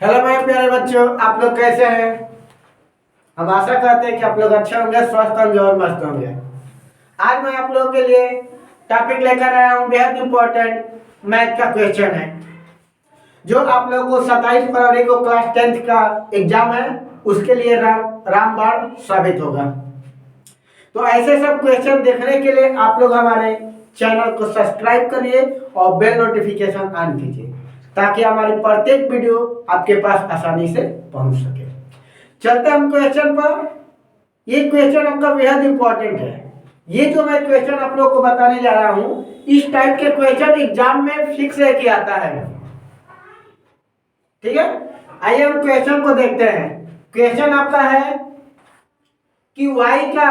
Hello मेरे प्यारे बच्चों, आप लोग कैसे हैं। हम आशा करते हैं कि आप लोग अच्छे होंगे, स्वस्थ होंगे और मस्त होंगे। आज मैं आप लोगों के लिए टॉपिक लेकर आया हूँ, बेहद इंपॉर्टेंट मैथ का क्वेश्चन है जो आप लोगों को 27 फरवरी को क्लास 10th का एग्जाम है, उसके लिए रामबाण साबित होगा। तो ऐसे सब क्वेश्चन देखने के लिए आप लोग हमारे चैनल को सब्सक्राइब करिए और बेल नोटिफिकेशन ऑन कीजिए ताकि हमारी प्रत्येक वीडियो आपके पास आसानी से पहुंच सके। चलते हम क्वेश्चन पर। ये क्वेश्चन आपका बेहद इंपॉर्टेंट है। ये जो मैं क्वेश्चन आप लोगों को बताने जा रहा हूं, इस टाइप के क्वेश्चन एग्जाम में फिक्स है कि आता है। ठीक है, आइए हम क्वेश्चन को देखते हैं। क्वेश्चन आपका है कि y का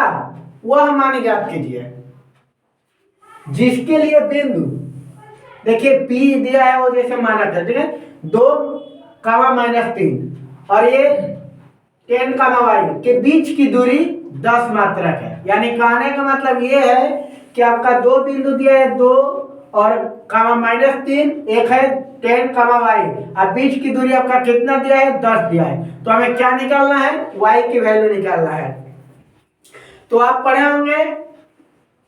वह मान ज्ञात कीजिए जिसके लिए बिंदु, देखिए P दिया है वो जैसे माना था, ठीक है, 2, -3 और ये 10, y के बीच की दूरी 10 मात्रक है। यानी कहने का मतलब ये है कि आपका दो बिंदु दिया है 2 और -3, एक है 10, y और बीच की दूरी आपका कितना दिया है 10 दिया है। तो हमें क्या निकालना है, y की वैल्यू निकालना है। तो आप पढ़े होंगे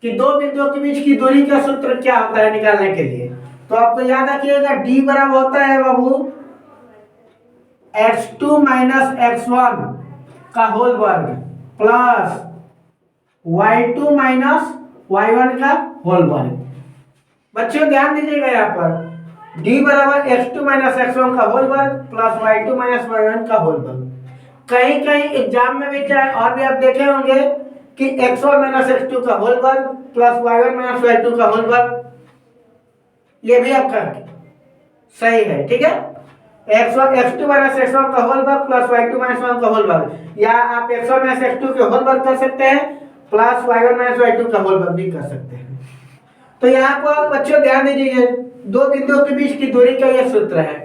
कि दो बिंदुओं के बीच की दूरी का सूत्र क्या होता है निकालने के लिए। तो आपको याद रखिएगा d बराबर होता है बाबू x2 - x1 का होल वर्ग प्लस y2 - y1 का होल वर्ग। बच्चों ध्यान दीजिएगा, यहाँ पर d बराबर x2 - x1 का होल वर्ग प्लस y2 - y1 का होल वर्ग। कहीं कहीं एग्जाम में भी चाहे और भी आप देखे होंगे कि x1 - x2 का होल वर्ग प्लस y1 - y2 का होल वर्ग, ये भी आपका सही है। ठीक है, x2 - x1 का होल वर्ग प्लस y2 - y1 का होल वर्ग, या आप x1 - x2 के होल वर्ग कर सकते हैं प्लस y1 - y2 का होल वर्ग भी कर सकते हैं। तो यहाँ पर बच्चों ध्यान दीजिए, दो बिंदुओं के बीच की दूरी का ये सूत्र है।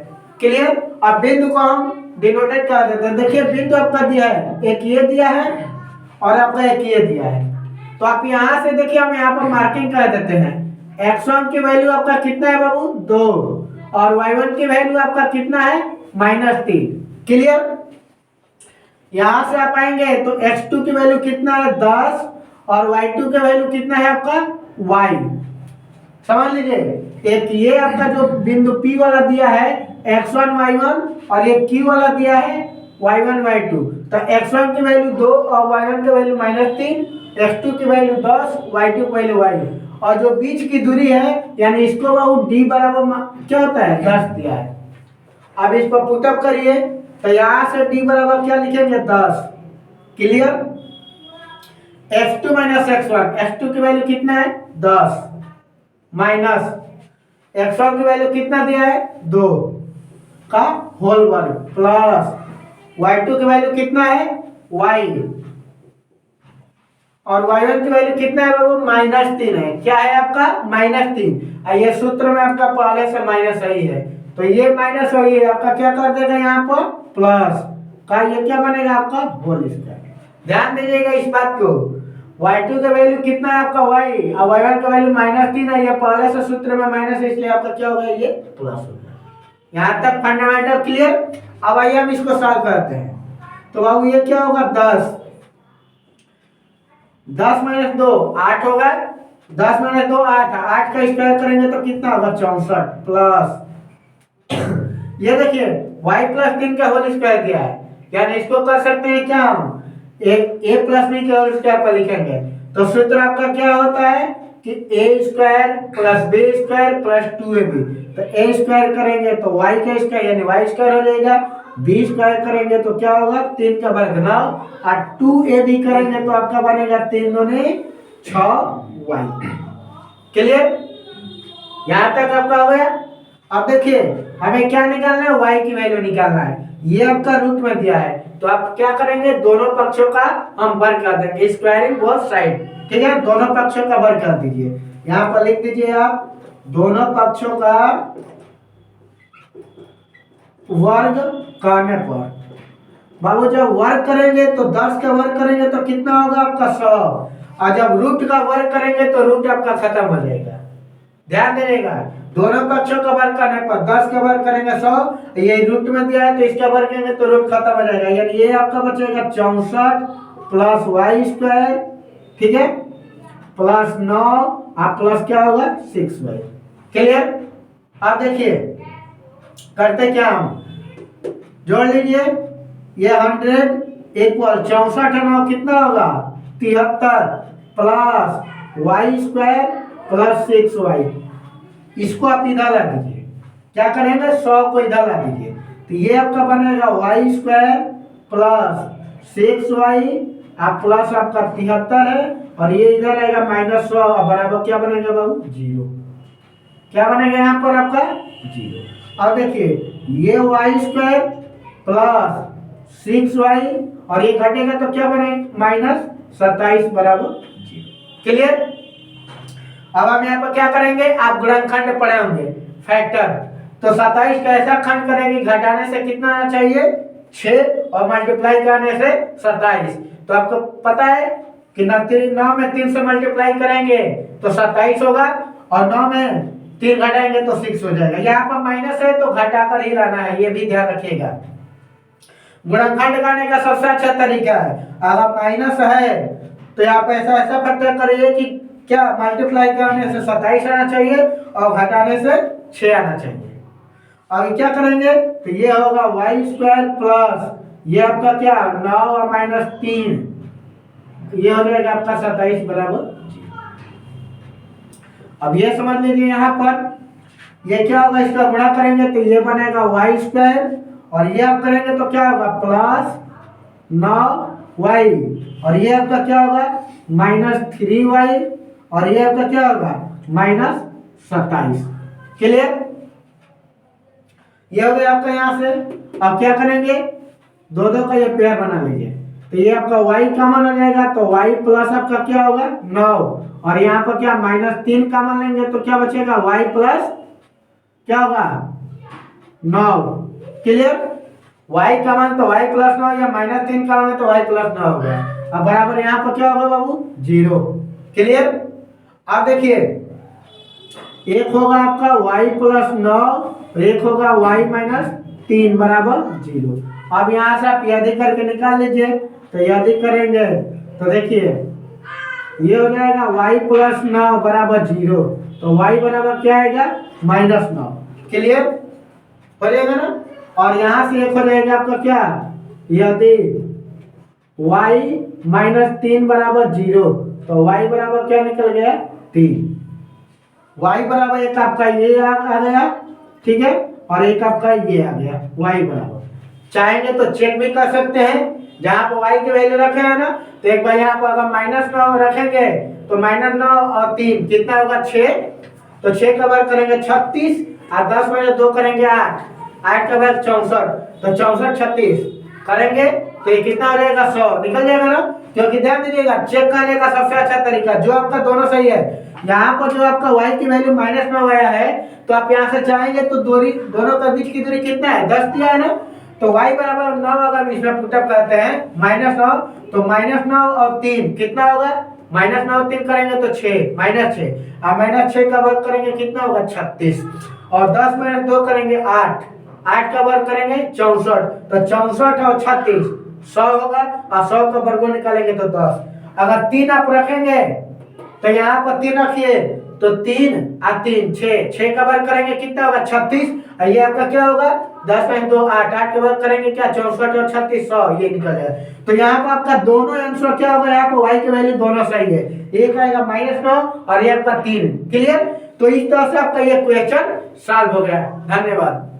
क्लियर। अब बिंदु को हम डिनोटेट कर देते हैं। देखिए बिंदु आपका दिया है, एक ये दिया है और आपका एक ये दिया है। तो आप यहां से देखिए, हम यहाँ पर मार्किंग कर देते हैं। x1 की वैल्यू आपका कितना है बाबू 2 और y1 की वैल्यू आपका कितना है -3। क्लियर। यहां से आप आएंगे तो x2 की वैल्यू कितना है 10 और y2 की वैल्यू कितना है आपका y। समझ लीजिए, एक ये आपका जो बिंदु P वाला दिया है x1 y1 और एक Q वाला दिया है y1 y2। तो x1 की वैल्यू 2 और y1 की वैल्यू -3, x2 की वैल्यू 10, y2 की वैल्यू y। और जो बीच की दूरी है यानी इसको वो d बराबर क्या होता है 10 दिया है। अब इसको पुटअप करिए तो यहां से d बराबर क्या लिखेंगे 10। क्लियर। x2 - x1, x2 की वैल्यू कितना है 10 माइनस x1 की वैल्यू कितना दिया है 2 का होल वर्ग प्लस y2 की वैल्यू कितना है y और y1 की वैल्यू कितना है वो -3 है। क्या है आपका -3। ये सूत्र में आपका पहले से माइनस ही है, तो ये माइनस वही है आपका क्या कर देगा यहाँ पर प्लस का, ये क्या बनेगा आपका होल स्क्वायर। ध्यान दीजिएगा इस बात को, y2 का वैल्यू कितना है आपका y और y1 का वैल्यू -3 है। ये पहले से सूत्र में माइनस है, इसलिए आपका क्या होगा ये प्लस होगा। यहाँ तक फंडामेंटल क्लियर। अब आइए हम इसको सॉल्व करते हैं। तो बाबू ये क्या होगा 10 - 2 8 होगा, 10 - 2 8, 8 का स्क्वायर करेंगे तो कितना होगा 64 प्लस ये देखिए y + 3 का होल स्क्वायर दिया है, यानी इसको कर सकते हैं क्या हम a + b के होल स्क्वायर पर लिखेंगे। तो सूत्र आपका क्या होता है कि a² + b² + 2ab। तो a² करेंगे तो y का स्क्वायर यानी y² हो जाएगा, b² करेंगे तो क्या होगा 3 का वर्ग 9 और 2ab करेंगे तो आपका बनेगा 3 दूनी 6y। क्लियर। यहां तक आपका हो गया। अब देखिए हमें क्या निकालना है, y की वैल्यू निकालना है। ये आपका रूट में दिया है, तो आप क्या करेंगे दोनों पक्षों का हम वर्ग कर देंगे, स्क्वायरिंग बोथ साइड। ठीक है, दोनों पक्षों का वर्ग कर दीजिए। यहाँ पर लिख दीजिए आप दोनों पक्षों का वर्ग करने पर। बाबू जब वर्ग करेंगे तो 10 का वर्ग करेंगे तो कितना होगा आपका 100, और जब रूट का वर्ग करेंगे तो रूट आपका खत्म हो जाएगा। ध्यान दीजिएगा, दोनों पक्षों का वर्ग करने पर 10 का वर्ग करेंगे 100, ये रूट में दिया है तो इसका वर्ग करेंगे तो रूट खत्म हो जाएगा, यानी ये आपका बचेगा 64 प्लस वाई स्क्वायर, ठीक है, प्लस 9 आप प्लस क्या होगा 6y। क्लियर। अब देखिए करते क्या हम, जोड़ लीजिए, ये 100 इक्वल 64 है 9 कितना होगा 73 plus Y square plus 6y। इसको आप इधर ला दीजिए, क्या करेंगे 100 को इधर ला दीजिए, तो ये आपका बनेगा वाई स्क्वायर प्लस 6y आप प्लस आपका 73 है और ये इधर आएगा -100 बराबर क्या बनेगा बाबू 0। क्या बनेगा यहाँ पर आपका 0। अब देखिए ये वाई स्क्वायर प्लस 6y और ये घटेगा तो क्या बनेगा -27 बराबर 0। क्लियर। अब हम यहाँ पर क्या करेंगे, आप गुणनखंड पढ़े होंगे फैक्टर, तो 27 का ऐसा खंड करेंगे घटाने से कितना आना चाहिए 6 और मल्टीप्लाई करने से 27। तो आपको पता है कि 9 में 3 से मल्टीप्लाई करेंगे तो 27 होगा और 9 में 3 घटाएंगे तो 6 हो जाएगा। यहाँ पर माइनस है तो घटाकर ही लाना है, ये भी ध्यान रखिएगा। गुणनखंड करने का सबसे अच्छा तरीका है, अगर माइनस है तो यहाँ पे ऐसा फैक्टर करिए कि क्या मल्टीप्लाई करने से 27 आना चाहिए और घटाने से 6 आना चाहिए। अब क्या करेंगे तो ये होगा वाई स्क्वायर प्लस ये आपका क्या 9 और -3, ये हो जाएगा आपका 27 बराबर 0। अब ये समझ लीजिए यहाँ पर ये क्या होगा, इसका गुणा करेंगे तो ये बनेगा वाई स्क्वायर और ये आप करेंगे तो क्या होगा प्लस 9y और ये आपका क्या होगा -3y और ये आपका क्या होगा -27। क्लियर। ये हो गया आपका यहाँ से। अब क्या करेंगे, दो का ये पेयर बना लीजिए, तो ये आपका y कॉमन हो जाएगा तो y प्लस आपका क्या होगा 9 और यहाँ पर क्या -3 कॉमन लेंगे तो क्या बचेगा y प्लस क्या होगा 9। क्लियर। y कॉमन तो y प्लस 9 या -3 कॉमन है तो y प्लस 9 हो गया। अब बराबर यहाँ पर क्या होगा बाबू 0। क्लियर। अब देखिए एक होगा आपका y प्लस 9 और एक होगा y -3 बराबर 0। अब यहाँ से आप यदि करके निकाल लीजिए, तो यदि करेंगे तो देखिए ये हो जाएगा y प्लस 9 बराबर 0, तो y बराबर क्या आएगा -9। क्लियर हो जाएगा ना। और यहाँ से एक हो जाएगा आपका क्या, यदि y -3 बराबर 0 तो y बराबर क्या निकल गया 3। y बराबर एक आपका ये आ गया, ठीक है, और एक आपका ये आ गया y बराबर। चाहेंगे तो चेक भी कर सकते हैं, जहां पर y की वैल्यू रखे हैं ना, तो एक बार यहाँ पर अगर -9 रखेंगे तो -9 और 3 कितना होगा 6, तो 6 का वर्ग करेंगे 36 और 10 में 2 करेंगे 8, 8 का वर्ग 64, तो 64 36 करेंगे तो ये कितना हो जाएगा 100 निकल जाएगा ना। क्योंकि ध्यान दीजिएगा चेक करने का सबसे अच्छा तरीका जो आपका दोनों सही है, यहाँ पर जो आपका y की वैल्यू -9 आया है तो आप यहाँ से चाहेंगे तो दोनों के बीच की दूरी कितना है 10 दिया है ना, तो y बराबर 9 अगर इसमें पुटअप करते हैं -9 तो -9 और 3 कितना होगा -9 और 3 करेंगे तो 6 -6 और -6 का वर्ग करेंगे कितना होगा 36 और 10 में 2 करेंगे 8, 8 का वर्ग करेंगे 64, तो 64 और 36 100 होगा और 100 का वर्ग निकालेंगे तो 10। अगर 3 आप रखेंगे तो यहाँ पर 3 रखिए तो 3 और 3 6 का वर्ग करेंगे कितना होगा 36 और ये आपका क्या होगा 10 में 2 8, 8 का वर्ग करेंगे क्या 64 और 36 100, ये निकल जाएगा। तो यहाँ पर आपका दोनों आंसर क्या होगा, यहाँ पर y की वैल्यू दोनों सही है, एक आएगा -9 और ये आपका 3। क्लियर। तो इस तरह से आपका ये क्वेश्चन सॉल्व हो गया। धन्यवाद।